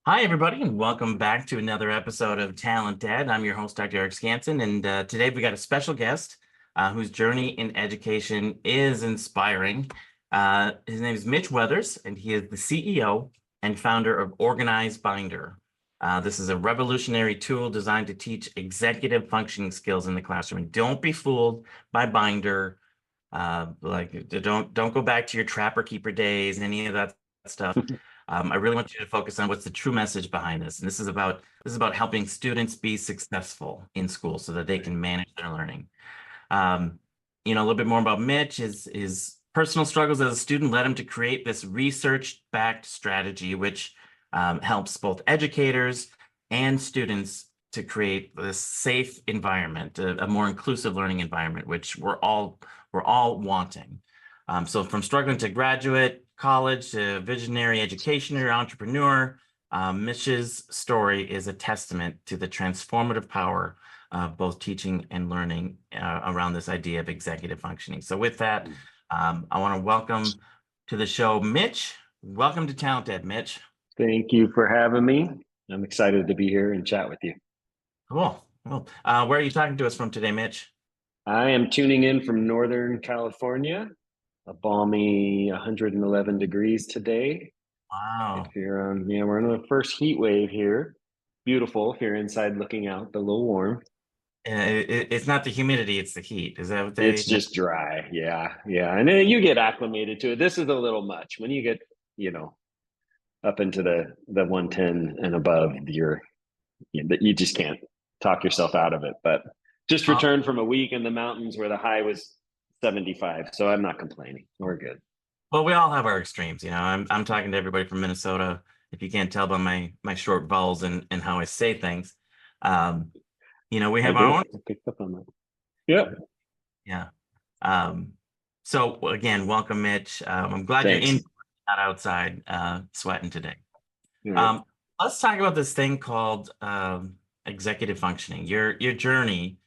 Hi, everybody, and welcome back to another episode of TalentED. I'm your host, Dr. Eric Scanson, and today we got a special guest whose journey in education is inspiring. His name is Mitch Weathers, and he is the CEO and founder of Organized Binder. This is a revolutionary tool designed to teach executive functioning skills in the classroom. And don't be fooled by Binder. Don't go back to your trapper keeper days, any of that stuff. I really want you to focus on what's the true message behind this. And this is about helping students be successful in school so that they can manage their learning. A little bit more about Mitch. His personal struggles as a student led him to create this research-backed strategy, which helps both educators and students to create this safe environment, a more inclusive learning environment, which we're all wanting. So from struggling to graduate, college, to visionary educator, entrepreneur, Mitch's story is a testament to the transformative power of both teaching and learning around this idea of executive functioning. So with that, I want to welcome to the show, Mitch. Welcome to TalentED, Mitch. Thank you for having me. I'm excited to be here and chat with you. Cool. Where are you talking to us from today, Mitch? I am tuning in from Northern California, a balmy 111 degrees today. Wow. If you're on, we're on the first heat wave here. Beautiful. If you're inside looking out, but a little warm. It's not the humidity, it's the heat. Is that what they? It's just dry. Yeah. And then you get acclimated to it. This is a little much. When you get, up into the 110 and above, you just can't talk yourself out of it. But just returned from a week in the mountains where the high was 75, so I'm not complaining. We're good. Well, we all have our extremes. I'm talking to everybody from Minnesota. If you can't tell by my short vowels and how I say things, we have our own. I picked up on that. Yep. Yeah. So again, welcome, Mitch. I'm glad Thanks. You're in, not outside, sweating today. Right. Let's talk about this thing called executive functioning. Your journey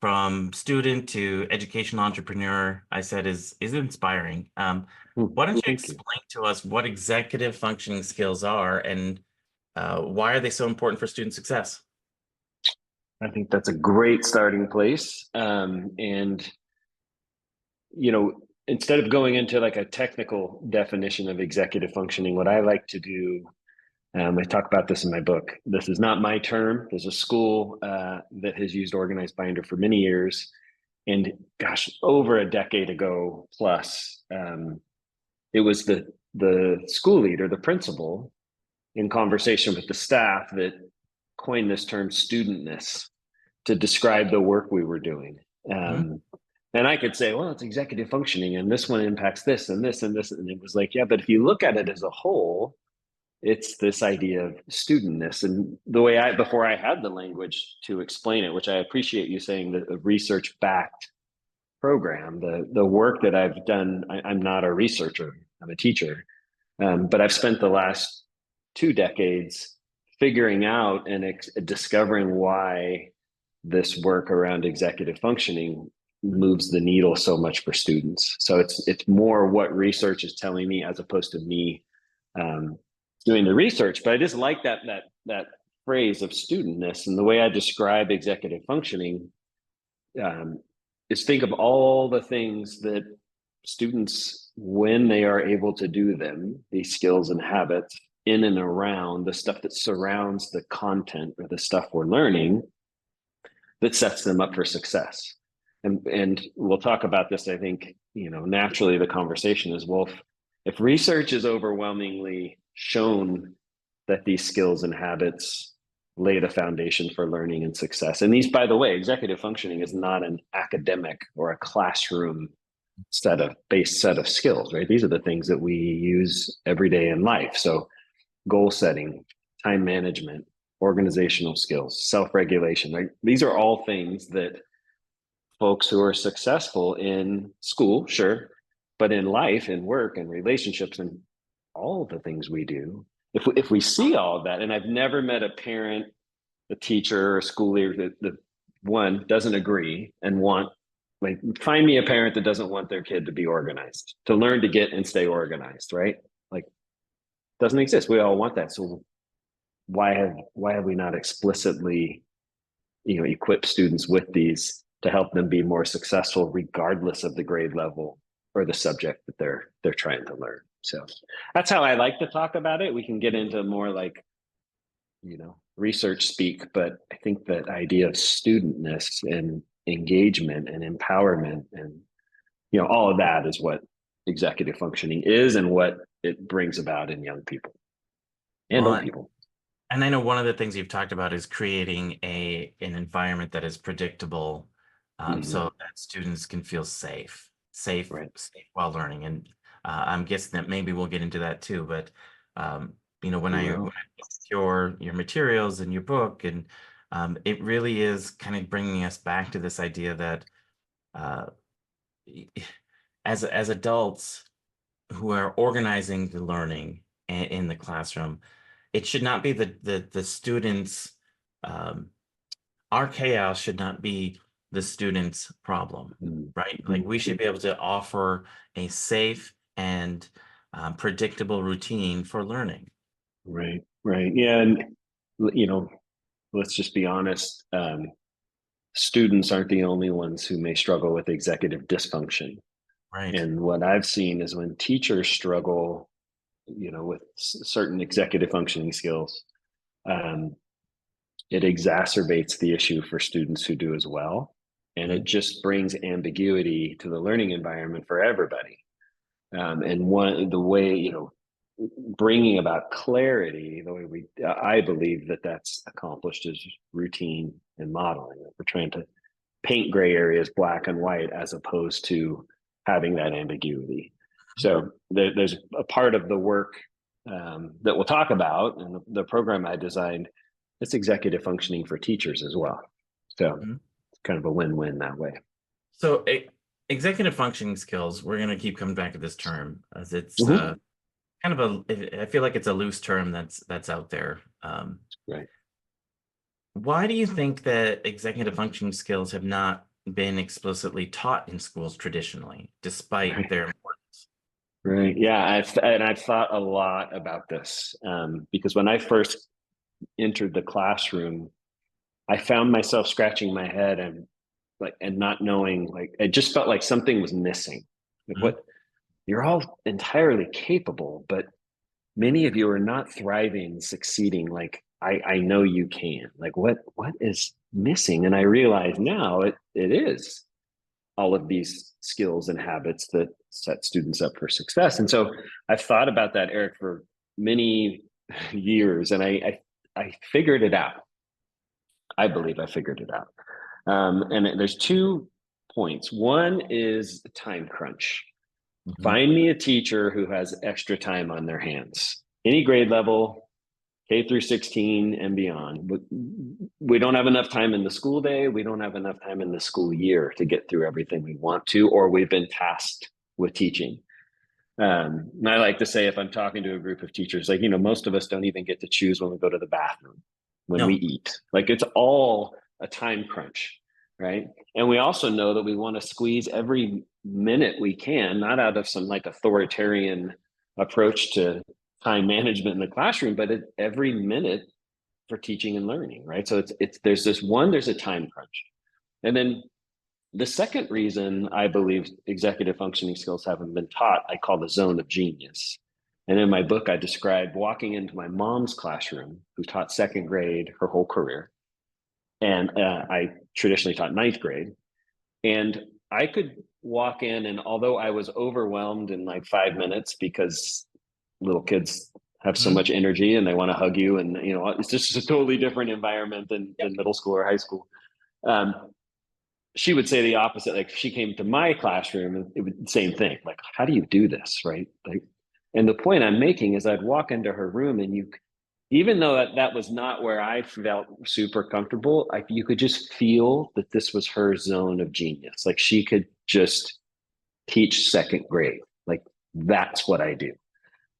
from student to educational entrepreneur, I said, is inspiring. Why don't you explain to us what executive functioning skills are and why are they so important for student success? I think that's a great starting place. Instead of going into like a technical definition of executive functioning, what I like to do, I talk about this in my book. This is not my term. There's a school that has used Organized Binder for many years. And gosh, over a decade ago plus, it was the school leader, the principal, in conversation with the staff that coined this term studentness to describe the work we were doing. And I could say, well, it's executive functioning and this one impacts this and this and this. And it was like, yeah, but if you look at it as a whole, it's this idea of studentness. And the way before I had the language to explain it, which I appreciate you saying, the research-backed program, the work that I've done, I'm not a researcher, I'm a teacher. But I've spent the last 2 decades figuring out and discovering why this work around executive functioning moves the needle so much for students. So it's more what research is telling me as opposed to me doing the research. But I just like that phrase of studentness, and the way I describe executive functioning is think of all the things that students, when they are able to do them, these skills and habits in and around the stuff that surrounds the content or the stuff we're learning, that sets them up for success. And we'll talk about this, I think, naturally the conversation is, well, if research is overwhelmingly shown that these skills and habits lay the foundation for learning and success. And these, by the way, executive functioning is not an academic or a classroom set of skills, right? These are the things that we use every day in life. So goal setting, time management, organizational skills, self-regulation, right? These are all things that folks who are successful in school, sure, but in life and work and relationships and all the things we do, if we see all of that, and I've never met a parent, a teacher, or a school leader that one doesn't agree and want, like, find me a parent that doesn't want their kid to be organized, to learn to get and stay organized, right? Like, doesn't exist. We all want that. So why have we not explicitly, equip students with these to help them be more successful regardless of the grade level or the subject that they're trying to learn? So that's how I like to talk about it. We can get into more like, research speak, but I think that idea of studentness and engagement and empowerment and, all of that is what executive functioning is and what it brings about in young people and old Well, people. and I know one of the things you've talked about is creating an environment that is predictable, so that students can feel safe Right. while learning. And I'm guessing that maybe we'll get into that too. But when I Well, look at your materials and your book, and it really is kind of bringing us back to this idea that uh, as adults who are organizing the learning in the classroom, it should not be the students, um, our chaos should not be the students' problem, right? Like, we should be able to offer a safe and predictable routine for learning. right, right. Yeah. And, let's just be honest. Students aren't the only ones who may struggle with executive dysfunction. Right. And what I've seen is when teachers struggle, with certain executive functioning skills, um, it exacerbates the issue for students who do as well. And it Mhm. just brings ambiguity to the learning environment for everybody. And the way, bringing about clarity, the way I believe that that's accomplished is routine and modeling. We're trying to paint gray areas black and white as opposed to having that ambiguity. So there's a part of the work that we'll talk about, and the program I designed, it's executive functioning for teachers as well. So Mhm. it's kind of a win-win that way. So executive functioning skills, we're going to keep coming back to this term as it's Mm-hmm. kind of I feel like it's a loose term that's out there. Right. Why do you think that executive functioning skills have not been explicitly taught in schools traditionally, despite Right. their importance? Right. Yeah. I've thought a lot about this because when I first entered the classroom, I found myself scratching my head and not knowing, like, it just felt like something was missing. Like, Mhm. what, you're all entirely capable, but many of you are not thriving, succeeding like I know you can. Like, what is missing? And I realize now it is all of these skills and habits that set students up for success. And so I've thought about that, Eric, for many years, and I figured it out. I believe I figured it out. And there's 2 points. One is the time crunch. Mhm. Find me a teacher who has extra time on their hands, any grade level, K through 16 and beyond. But we don't have enough time in the school day. We don't have enough time in the school year to get through everything we want to, or we've been tasked with teaching. And I like to say, if I'm talking to a group of teachers, like, most of us don't even get to choose when we go to the bathroom, when we No. eat. Like, it's all a time crunch, right? And we also know that we want to squeeze every minute we can, not out of some like authoritarian approach to time management in the classroom, but every minute for teaching and learning, right? So there's a time crunch. And then the second reason I believe executive functioning skills haven't been taught, I call the zone of genius. And in my book, I describe walking into my mom's classroom, who taught second grade her whole career. And I traditionally taught ninth grade. And I could walk in, and although I was overwhelmed in like 5 minutes because little kids have so Mhm. much energy and they want to hug you, and it's just a totally different environment than middle school or high school. Um, she would say the opposite. Like, if she came to my classroom, it would same thing. Like, how do you do this, right? Like, and the point I'm making is, I'd walk into her room, and even though that was not where I felt super comfortable, you could just feel that this was her zone of genius. Like, she could just teach second grade. Like, that's what I do.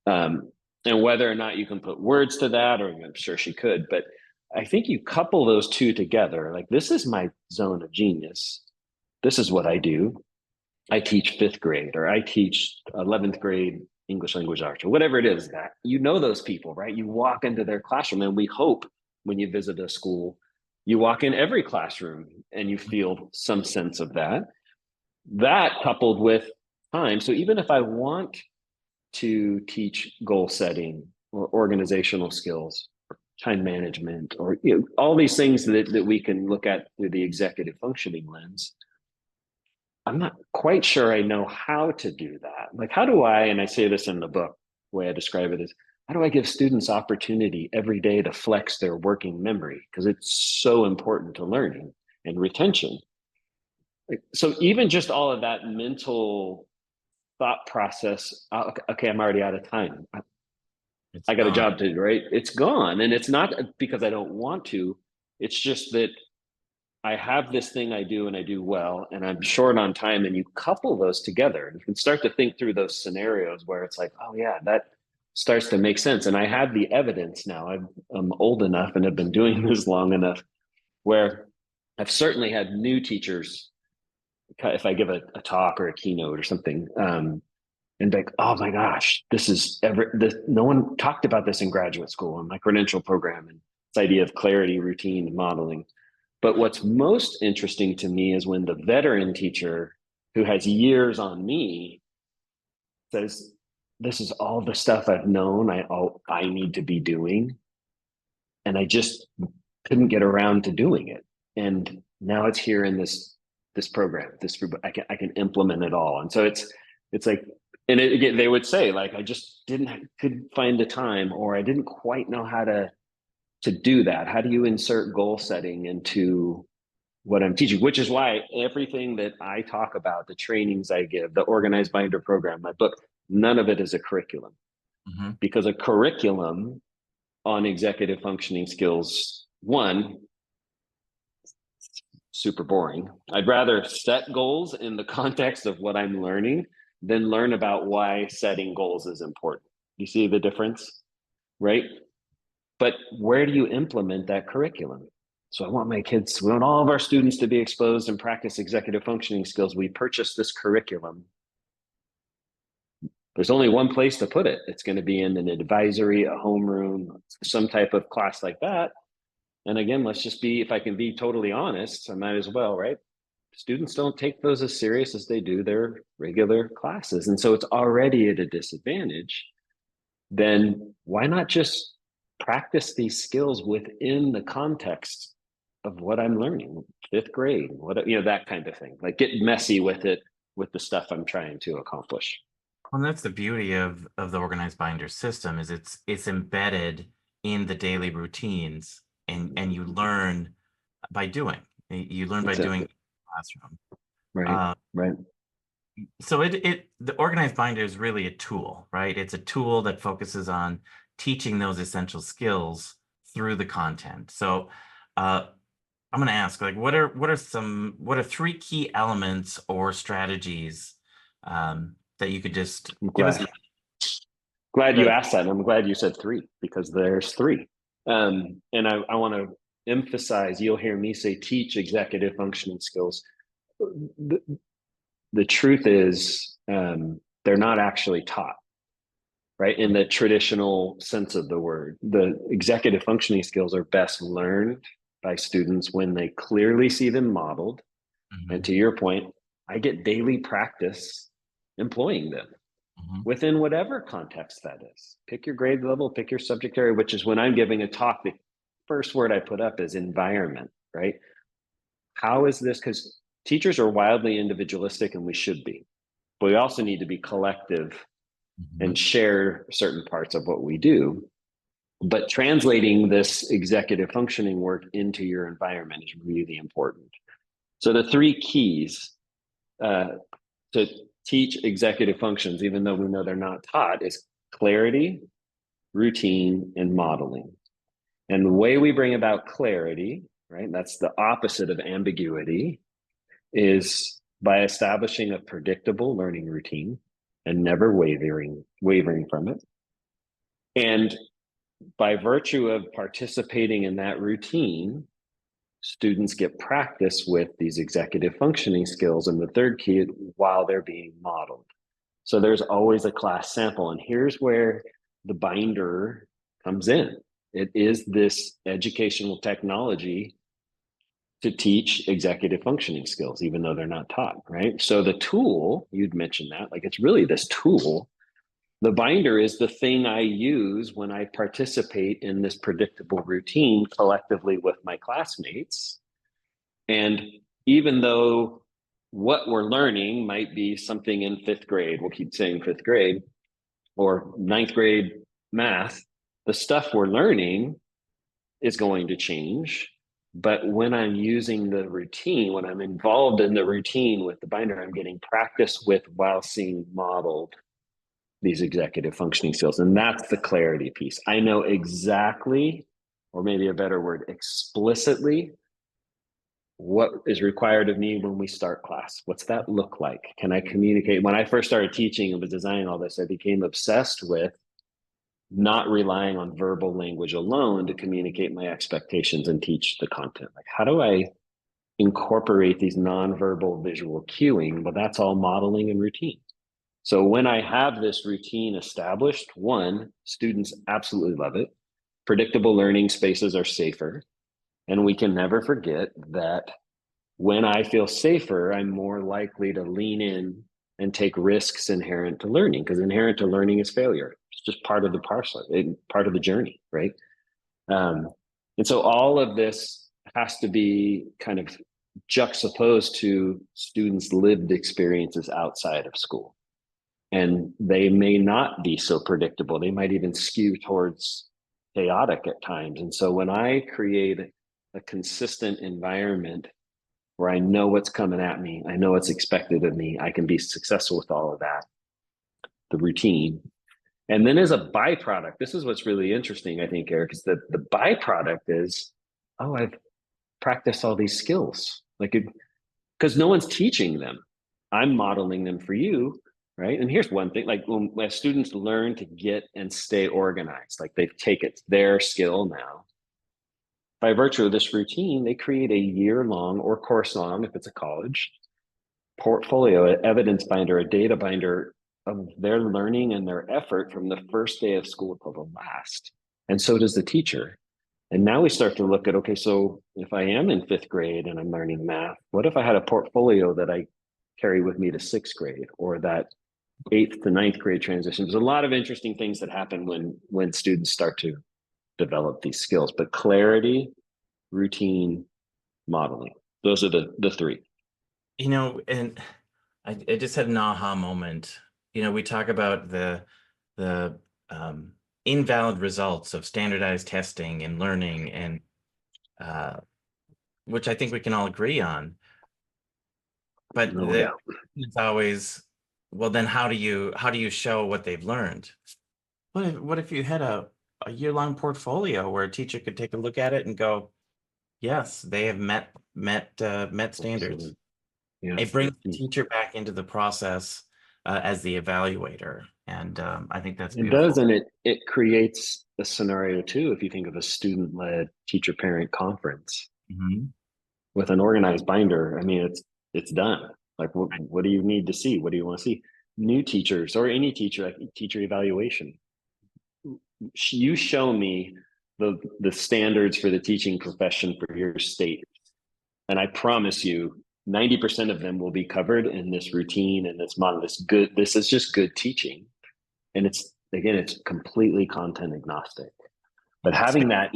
Um, and whether or not you can put words to that, or I'm sure she could, but I think you couple those two together. Like, this is my zone of genius. This is what I do. I teach fifth grade, or I teach 11th grade English language arts, or whatever it is. That, those people, right? You walk into their classroom, and we hope when you visit a school, you walk in every classroom and you feel some sense of that coupled with time. So even if I want to teach goal setting or organizational skills, or time management, or all these things that we can look at through the executive functioning lens, I'm not quite sure I know how to do that. Like, how do I, and I say this in the book, the way I describe it is, how do I give students opportunity every day to flex their working memory? Because it's so important to learning and retention. So even just all of that mental thought process, okay, I'm already out of time. It's I got a gone. job to do, right? It's gone. And it's not because I don't want to. It's just that I have this thing I do and I do well, and I'm short on time. And you couple those together, and you can start to think through those scenarios where it's like, oh, yeah, that starts to make sense. And I have the evidence now. I'm old enough and have been doing this long enough where I've certainly had new teachers, if I give a talk or a keynote or something, and like, oh my gosh, no one talked about this in graduate school in my credential program, and this idea of clarity, routine, modeling. But what's most interesting to me is when the veteran teacher who has years on me says, this is all the stuff I've known I need to be doing, and I just couldn't get around to doing it. And now it's here in this program, I can implement it all. And so it's like, and again, they would say, like, I just couldn't find the time, or I didn't quite know how to do that. How do you insert goal setting into what I'm teaching? Which is why everything that I talk about, the trainings I give, the organized binder program, my book, none of it is a curriculum, Mhm. because a curriculum on executive functioning skills, one, super boring. I'd rather set goals in the context of what I'm learning than learn about why setting goals is important. You see the difference, right? But where do you implement that curriculum? So we want all of our students to be exposed and practice executive functioning skills. We purchase this curriculum. There's only one place to put it. It's going to be in an advisory, a homeroom, some type of class like that. And again, if I can be totally honest, I might as well, right? Students don't take those as serious as they do their regular classes. And so it's already at a disadvantage. Then why not just practice these skills within the context of what I'm learning, fifth grade, that kind of thing. Like, get messy with it, with the stuff I'm trying to accomplish. Well, that's the beauty of the organized binder system is it's embedded in the daily routines, and you learn by doing. You learn by That's it. doing in the classroom. Right. Uh, Right. so the organized binder is really a tool, right? It's a tool that focuses on teaching those essential skills through the content. So uh, I'm going to ask, like, what are three key elements or strategies that you could just I'm give us? glad you The, asked that. And I'm glad you said three, because there's three. And I want to emphasize, you'll hear me say teach executive functioning skills. The, the truth is, they're not actually taught, right? In the traditional sense of the word. The executive functioning skills are best learned by students when they clearly see them modeled. And Mhm, to your point, I get daily practice employing them mhm. within whatever context that is. Pick your grade level, pick your subject area, which is when I'm giving a talk, the first word I put up is environment, right? How is this? Because teachers are wildly individualistic, and we should be. But we also need to be collective Mhm. and share certain parts of what we do. But translating this executive functioning work into your environment is really important. So the three keys uh, to teach executive functions, even though we know they're not taught, is clarity, routine, and modeling. And the way we bring about clarity, right, that's the opposite of ambiguity, is by establishing a predictable learning routine and never wavering from it. And by virtue of participating in that routine, students get practice with these executive functioning skills. And the third key, while they're being modeled. So there's always a class sample. And here's where the binder comes in. It is this educational technology to teach executive functioning skills, even though they're not taught, right? So the tool, you'd mentioned that, like it's really this tool. The binder is the thing I use when I participate in this predictable routine collectively with my classmates. And even though what we're learning might be something in fifth grade, we'll keep saying fifth grade, or ninth grade math, the stuff we're learning is going to change. But when I'm using the routine, when I'm involved in the routine with the binder, I'm getting practice with while seeing modeled these executive functioning skills. And that's the clarity piece. I know exactly, or maybe a better word, explicitly, what is required of me when we start class. What's that look like? Can I communicate? When I first started teaching and was designing all this, I became obsessed with not relying on verbal language alone to communicate my expectations and teach the content. Like, how do I incorporate these nonverbal visual cueing? Well, that's all modeling and routine. So when I have this routine established, one, students absolutely love it. Predictable learning spaces are safer. And we can never forget that when I feel safer, I'm more likely to lean in and take risks inherent to learning, because inherent to learning is failure. It's just part of the parcel, part of the journey, right? Um, and so all of this has to be kind of juxtaposed to students' lived experiences outside of school. And they may not be so predictable. They might even skew towards chaotic at times. And so when I create a consistent environment where I know what's coming at me, I know what's expected of me, I can be successful with all of that, the routine. And then as a byproduct, this is what's really interesting, I think, Eric, is that the byproduct is, oh, I've practiced all these skills. Like, because no one's teaching them. I'm modeling them for you, right? And here's one thing, like when students learn to get and stay organized, like they've taken their skill now. By virtue of this routine, they create a year-long or course-long, if it's a college, portfolio, an evidence binder, a data binder of their learning and their effort from the first day of school till the last. And so does the teacher. And now we start to look at, okay, so if I am in fifth grade and I'm learning math, what if I had a portfolio that I carry with me to sixth grade, or that eighth to ninth grade transition? There's a lot of interesting things that happen when students start to develop these skills, but clarity, routine, modeling, those are the three. And I just had an aha moment. We talk about the invalid results of standardized testing and learning, and uh, which I think we can all agree on. But No doubt. it's always, well, then how do you show what they've learned? What if you had a year-long portfolio where a teacher could take a look at it and go, yes, they have met standards. Absolutely. Yeah. It brings the teacher back into the process as the evaluator, and I think that's It does, beautiful. and it creates a scenario too. If you think of a student-led teacher-parent conference Mhm. with an organized binder, I mean, it's done. Like, what do you need to see? What do you want to see? New teachers or any teacher, like teacher evaluation. You show me the standards for the teaching profession for your state, and I promise you, 90% of them will be covered in this routine and this model. This is just good teaching. And it's completely content agnostic. But Yes. having that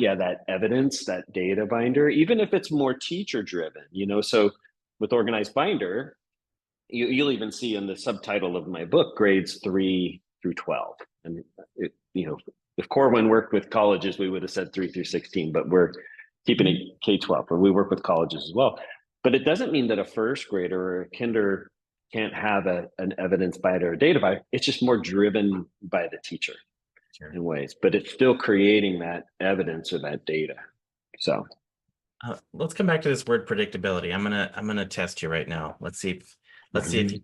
evidence, that data binder, even if it's more teacher driven, so with organized binder, you'll even see in the subtitle of my book, grades 3 through 12. And if Corwin worked with colleges, we would have said 3 through 16, but we're keeping it K-12, but we work with colleges as well. But it doesn't mean that a first grader or a kinder can't have an evidence bite or a data bite. It's just more driven by the teacher in ways, but it's still creating that evidence or that data. So let's come back to this word predictability. I'm gonna test you right now. Let's see if you can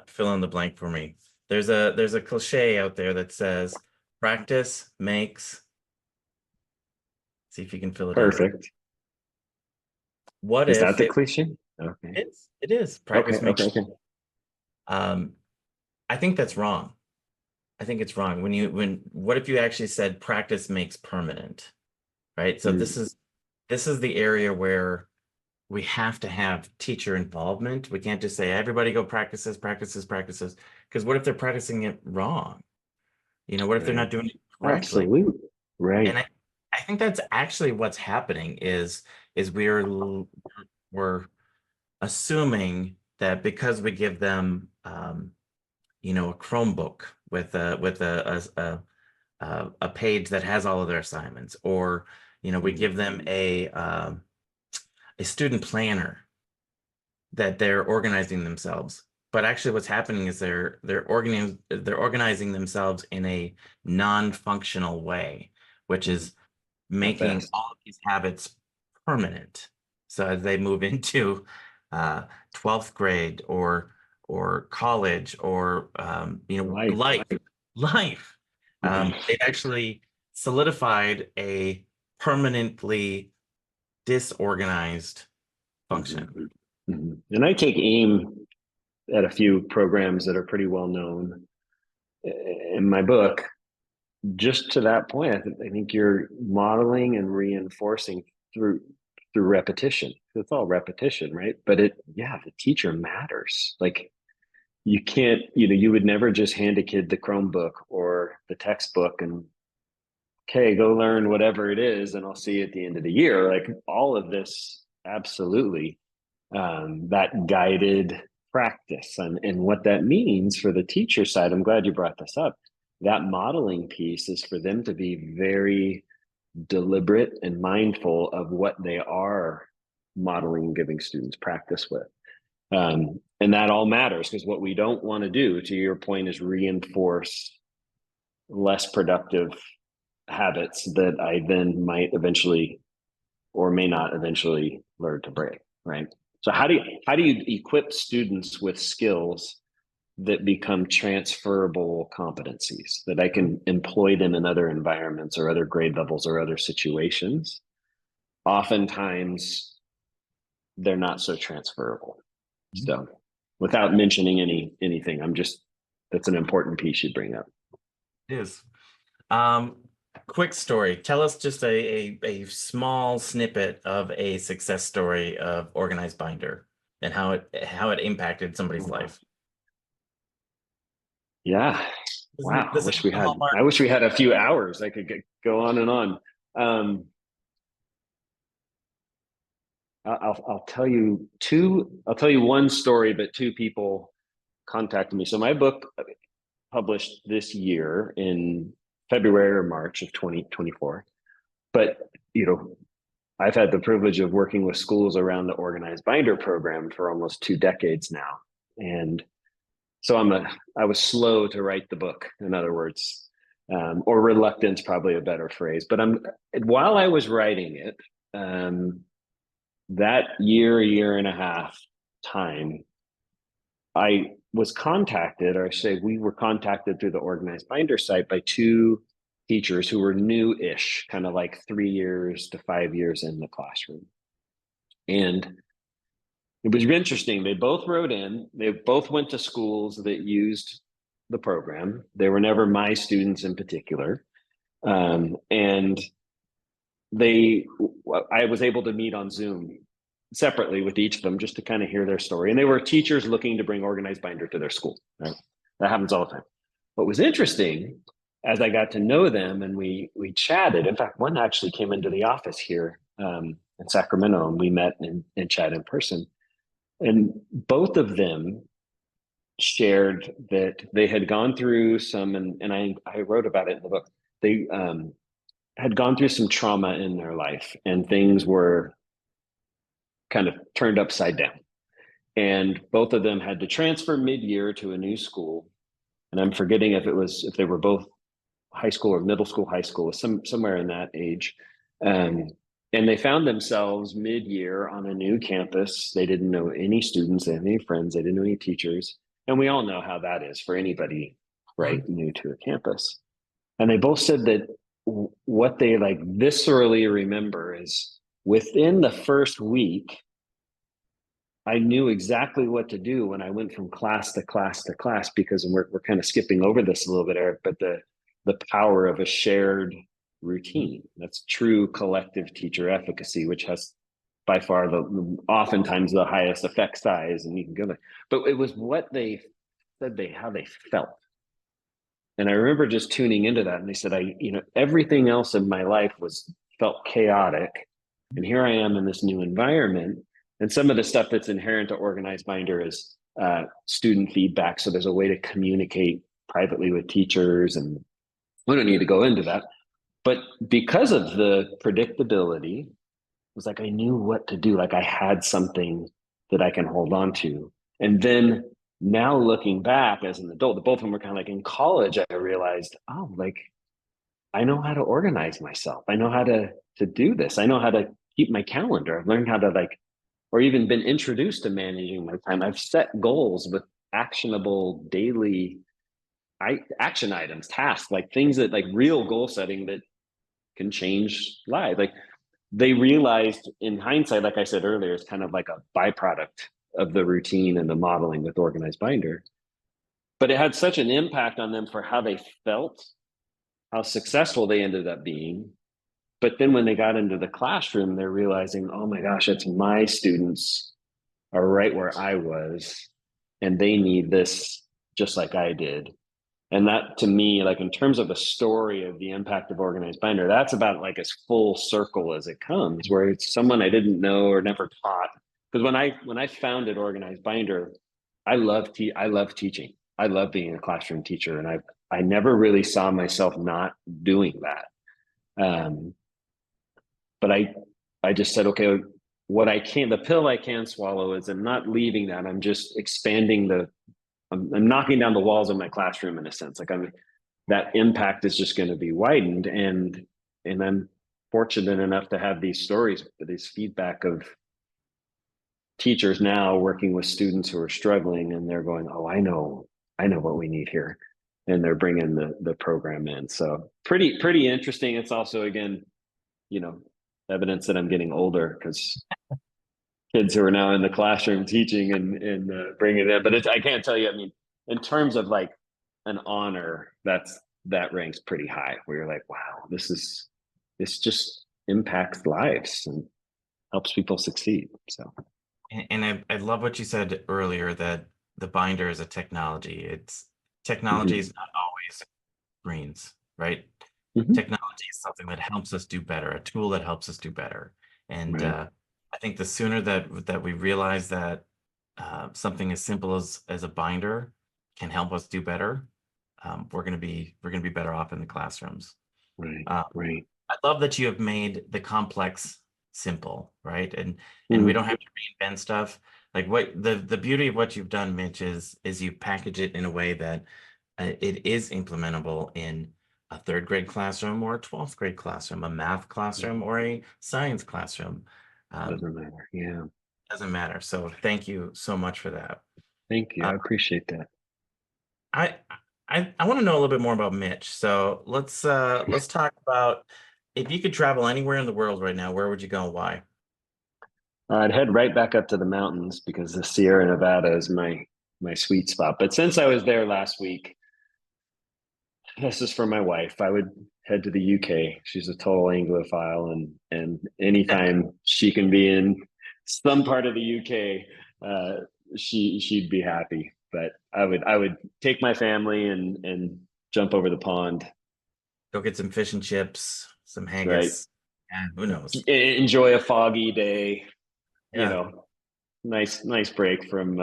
fill in the blank for me. There's a cliche out there that says practice makes. See if you can fill it in. Perfect. What Is if that the cliche? Okay. It is. Practice makes. Okay. I think that's wrong. I think it's wrong. What if you actually said practice makes permanent, right? So this is the area where we have to have teacher involvement. We can't just say everybody go practice this, because what if they're practicing it wrong? What if they're not doing it correctly? Absolutely. Right. And I think that's actually what's happening is we're assuming that because we give them a Chromebook with a page that has all of their assignments, or we give them a student planner that they're organizing themselves. But actually what's happening is they're organizing themselves in a non-functional way, which is making all of these habits permanent. So as they move into 12th grade or college or life, they've actually solidified a permanently disorganized function. And I take aim at a few programs that are pretty well known in my book. Just to that point, I think you're modeling and reinforcing through repetition. It's all repetition, right? But the teacher matters. Like you can't, you would never just hand a kid the Chromebook or the textbook and, okay, go learn whatever it is, and I'll see you at the end of the year. Like all of this, absolutely, that guided practice and what that means for the teacher side. I'm glad you brought this up. That modeling piece is for them to be very deliberate and mindful of what they are modeling and giving students practice with. And that all matters, because what we don't want to do, to your point, is reinforce less productive habits that I then might eventually or may not eventually learn to break, right? So how do you equip students with skills that become transferable competencies, that I can employ them in other environments or other grade levels or other situations? Oftentimes they're not so transferable. So without mentioning anything, that's an important piece you bring up. It is. Quick story. Tell us just a small snippet of a success story of Organized Binder and how it impacted somebody's life. Yeah. Wow. I wish we had a few hours. I could go on and on. I'll tell you one story, but two people contacted me. So my book published this year in February or March of 2024. But, I've had the privilege of working with schools around the Organized Binder program for almost 2 decades now. And so I was slow to write the book, in other words, or reluctant's probably a better phrase. But while I was writing it, that year and a half time, I was contacted, or I say we were contacted through the Organized Binder site by 2 teachers who were new-ish, kind of like 3 years to 5 years in the classroom. And it was interesting. They both wrote in. They both went to schools that used the program. They were never my students in particular. And I was able to meet on Zoom separately with each of them just to kind of hear their story. And they were teachers looking to bring Organized Binder to their school. Right? That happens all the time. What was interesting, as I got to know them and we chatted, in fact, one actually came into the office here in Sacramento, and we met and chatted in person. And both of them shared that they had gone through some, and I wrote about it in the book. They had gone through some trauma in their life, and things were kind of turned upside down. And both of them had to transfer mid-year to a new school. And I'm forgetting if they were both high school or middle school, high school, somewhere in that age. Um, and they found themselves mid-year on a new campus. They didn't know any students, they didn't have any friends, they didn't know any teachers. And we all know how that is for anybody, right, new to a campus. And they both said that what they like viscerally remember is within the first week, I knew exactly what to do when I went from class to class to class, because we're kind of skipping over this a little bit, Eric, but the power of a shared routine. That's true collective teacher efficacy, which has by far oftentimes the highest effect size, and you can go there. But it was what they said how they felt. And I remember just tuning into that, and they said, everything else in my life felt chaotic. And here I am in this new environment. And some of the stuff that's inherent to Organized Binder is student feedback. So there's a way to communicate privately with teachers, and we don't need to go into that. But because of the predictability, it was like I knew what to do. Like I had something that I can hold on to. And then now looking back as an adult, the both of them were kind of like in college, I realized, oh, like I know how to organize myself. I know how to do this. I know how to keep my calendar. I've learned how to or even been introduced to managing my time. I've set goals with actionable daily action items, tasks, like things that like real goal setting that can change lives. Like they realized in hindsight, like I said earlier, it's kind of like a byproduct of the routine and the modeling with Organized Binder. But it had such an impact on them for how they felt, how successful they ended up being. But then when they got into the classroom, they're realizing, oh my gosh, it's my students are right where I was, and they need this just like I did. And that to me, like in terms of a story of the impact of Organized Binder, that's about like as full circle as it comes, where it's someone I didn't know or never taught. Because when I founded Organized Binder, I love teaching. I love being a classroom teacher, and I never really saw myself not doing that. But I just said, okay, the pill I can swallow is I'm not leaving that. I'm just expanding I'm knocking down the walls of my classroom in a sense. Like that impact is just going to be widened. And I'm fortunate enough to have these stories, this feedback of teachers now working with students who are struggling, and they're going, oh, I know what we need here. And they're bringing the program in. So pretty interesting. It's also, again, evidence that I'm getting older, because kids who are now in the classroom teaching and bringing it in. But I can't tell you, I mean, in terms of like an honor, that ranks pretty high, where you're like, wow, this just impacts lives and helps people succeed. So, And I love what you said earlier, that the binder is a technology. Technology is not always screens, right? Technology is something that helps us do better, a tool that helps us do better. And right. I think the sooner that we realize that something as simple as a binder can help us do better, we're gonna be better off in the classrooms. Right. Uh, Right. I love that you have made the complex simple, right? And we don't have to reinvent stuff. Like what the beauty of what you've done, Mitch, is you package it in a way that it is implementable in a third grade classroom or a 12th grade classroom, a math classroom or a science classroom. Doesn't matter. Yeah. Doesn't matter. So thank you so much for that. Thank you. Uh, I appreciate that. I I want to know a little bit more about Mitch. So let's talk about, if you could travel anywhere in the world right now, where would you go and why? I'd head right back up to the mountains, because the Sierra Nevada is my sweet spot. But since I was there last week, this is for my wife, I would head to the UK. She's a total Anglophile, and anytime she can be in some part of the UK, she'd be happy. But I would take my family and jump over the pond, Go get some fish and chips, some right? haggis, and who knows? Enjoy a foggy day, you Yeah. know, nice break from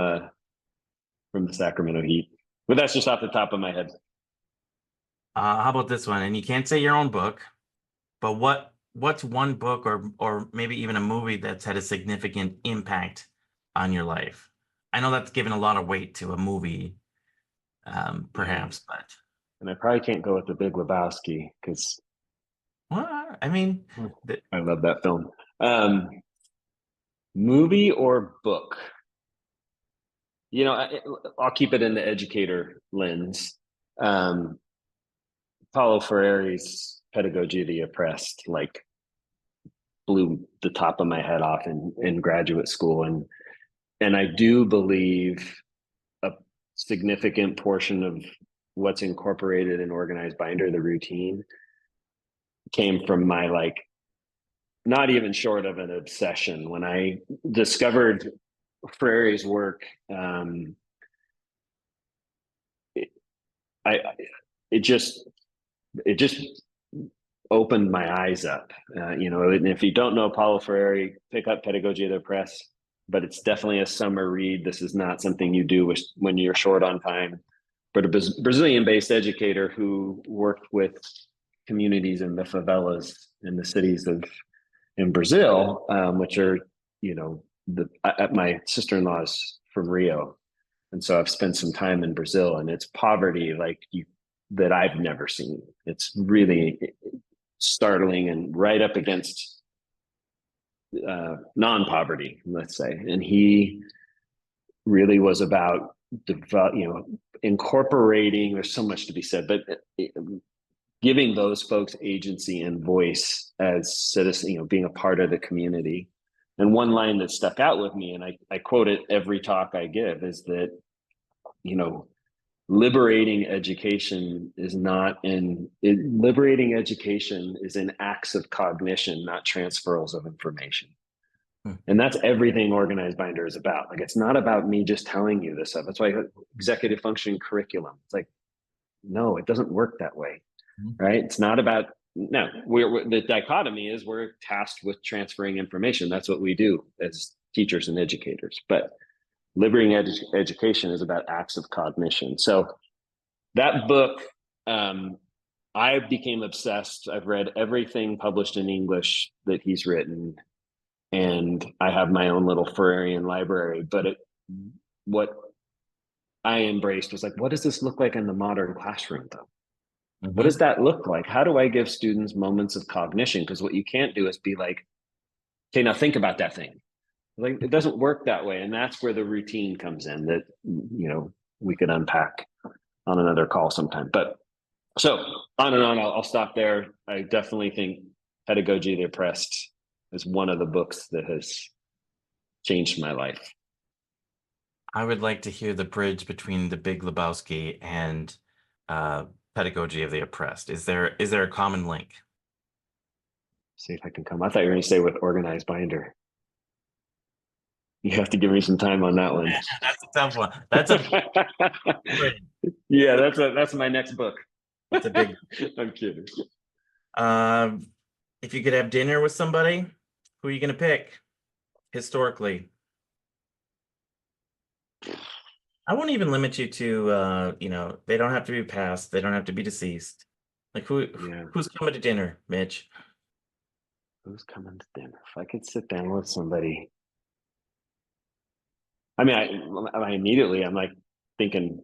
from the Sacramento Heat. But that's just off the top of my head. How about this one? And you can't say your own book, but what's one book or maybe even a movie that's had a significant impact on your life? I know that's given a lot of weight to a movie, perhaps, but And I probably can't go with The Big Lebowski because well, I mean, I love that film. Movie or book? I'll keep it in the educator lens. Paulo Freire's Pedagogy of the Oppressed, like, blew the top of my head off in graduate school, and I do believe a significant portion of what's incorporated in Organized Binder, the routine, came from my, like, not even short of an obsession. When I discovered Freire's work, I it just opened my eyes up. And if you don't know Paulo Freire, pick up Pedagogy of the Oppressed, but it's definitely a summer read. This is not something you do when you're short on time. But a Brazilian-based educator who worked with communities in the favelas in the cities in Brazil, which are, my sister-in-law's from Rio. And so I've spent some time in Brazil, and it's poverty that I've never seen. It's really startling and right up against non-poverty, let's say. And he really was about incorporating. There's so much to be said, but giving those folks agency and voice as citizens, being a part of the community. And one line that stuck out with me, and I quote it every talk I give, is that, liberating education is in acts of cognition, not transferals of information. And that's everything Organized Binder is about. Like, it's not about me just telling you this stuff. That's why executive functioning curriculum. It's like, no, it doesn't work that way, right? It's not about, no, the dichotomy is we're tasked with transferring information. That's what we do as teachers and educators. But liberating education is about acts of cognition. So that book, I became obsessed. I've read everything published in English that he's written, and I have my own little Freirean library. But what I embraced was like, what does this look like in the modern classroom, though? Mm-hmm. What does that look like? How do I give students moments of cognition? Because what you can't do is be like, okay, now think about that thing. Like, it doesn't work that way. And that's where the routine comes in that, we could unpack on another call sometime. But so on and on, I'll stop there. I definitely think Pedagogy of the Oppressed is one of the books that has changed my life. I would like to hear the bridge between The Big Lebowski and Pedagogy of the Oppressed. Is there a common link? See if I can come. I thought you were going to say with Organized Binder. You have to give me some time on that one. That's a tough one. That's yeah, that's my next book. That's a big. I'm kidding. If you could have dinner with somebody, who are you going to pick? Historically, I won't even limit you to they don't have to be past, they don't have to be deceased. Like who's coming to dinner, Mitch? Who's coming to dinner? If I could sit down with somebody. I mean, I immediately, I'm like thinking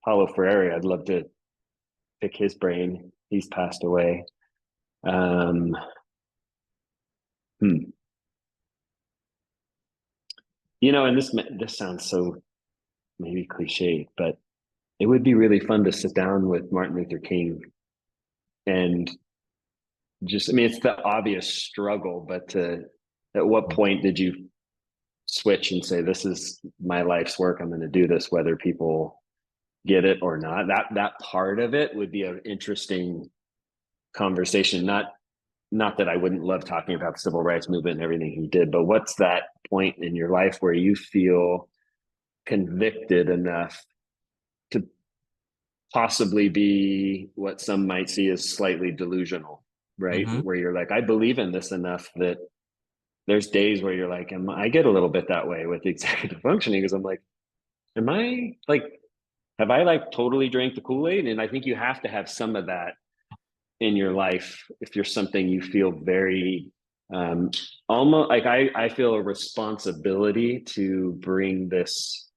Paulo Freire. I'd love to pick his brain. He's passed away. And this sounds so maybe cliche, but it would be really fun to sit down with Martin Luther King and just, it's the obvious struggle, but at what point did you switch and say, this is my life's work, I'm going to do this, whether people get it or not? That part of it would be an interesting conversation. Not that I wouldn't love talking about the civil rights movement and everything he did, but what's that point in your life where you feel convicted enough to possibly be what some might see as slightly delusional, right? Mm-hmm. Where you're like, I believe in this enough that there's days where you're like, I get a little bit that way with executive functioning, because I'm like, am I like, have I like totally drank the Kool-Aid? And I think you have to have some of that in your life if you're something you feel very um, almost like I feel a responsibility to bring this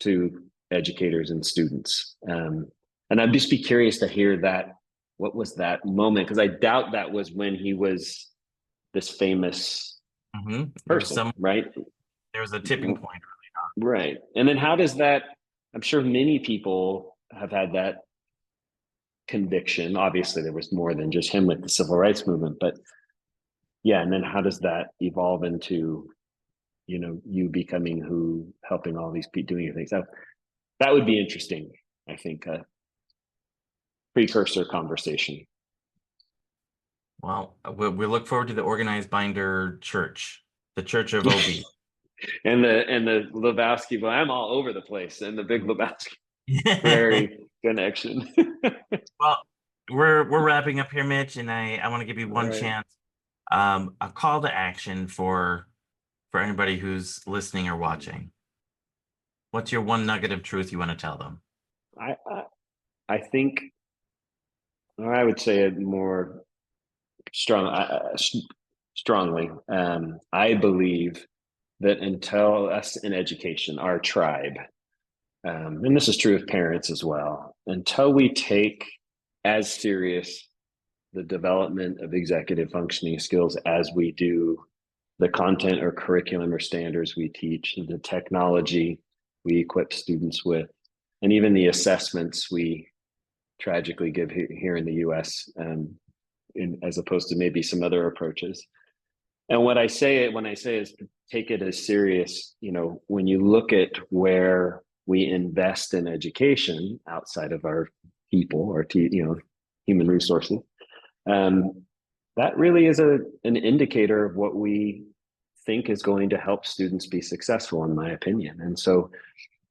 to educators and students. And I'd just be curious to hear that. What was that moment? Because I doubt that was when he was this famous There's person, some, right? there's a tipping point. Right. And then how does that, I'm sure many people have had that conviction. Obviously, there was more than just him with the civil rights movement, but yeah. And then how does that evolve into, you becoming who, helping all these people doing your things? That would be interesting. I think a precursor conversation. Well, we look forward to the organized binder church, the Church of OB. and the Lebowski, but I'm all over the place, and the Big Lebowski Prairie connection. Well, we're wrapping up here, Mitch, and I want to give you All one right. chance, a call to action for anybody who's listening or watching. What's your one nugget of truth you want to tell them? I think, or I would say it more strongly. I believe that until us in education, our tribe, and this is true of parents as well, until we take as serious the development of executive functioning skills as we do the content or curriculum or standards we teach, the technology we equip students with, and even the assessments we tragically give here in the US, as opposed to maybe some other approaches. And what I say when I say is take it as serious, when you look at where we invest in education outside of our people or human resources, that really is an indicator of what we think is going to help students be successful, in my opinion. And so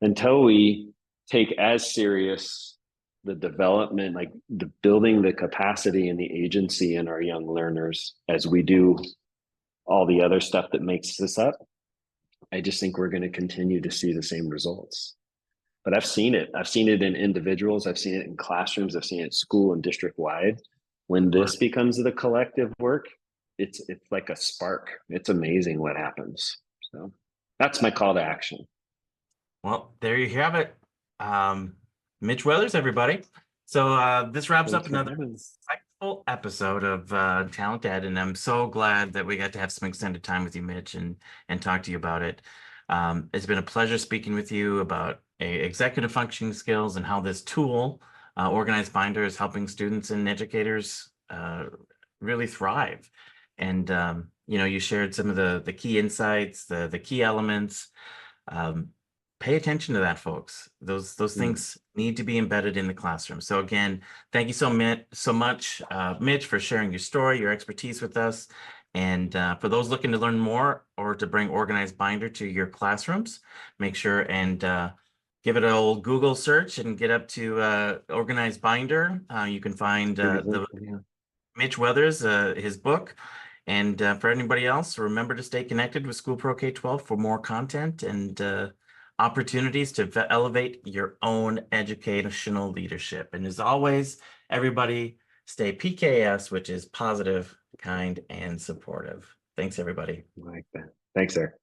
until we take as serious the development, like the building the capacity and the agency in our young learners as we do all the other stuff that makes this up, I just think we're going to continue to see the same results. But I've seen it. I've seen it in individuals. I've seen it in classrooms. I've seen it school and district wide. When this becomes the collective work, it's like a spark. It's amazing what happens. So that's my call to action. Well, there you have it. Mitch Weathers, everybody. So this wraps Thanks up for another having me. insightful episode of TalentED, and I'm so glad that we got to have some extended time with you, Mitch, and talk to you about it. It's been a pleasure speaking with you about executive functioning skills and how this tool, Organized Binder, is helping students and educators really thrive. And you shared some of the key insights, the key elements. Pay attention to that, folks. Those things need to be embedded in the classroom. So again, thank you so much, Mitch, for sharing your story, your expertise with us. And for those looking to learn more or to bring Organized Binder to your classrooms, make sure and give it an old Google search and get up to Organized Binder. You can find Mitch Weathers, his book. And for anybody else, remember to stay connected with School Pro K-12 for more content and opportunities to elevate your own educational leadership. And as always, everybody stay PKS, which is positive, kind, and supportive. Thanks, everybody. I like that. Thanks, Eric.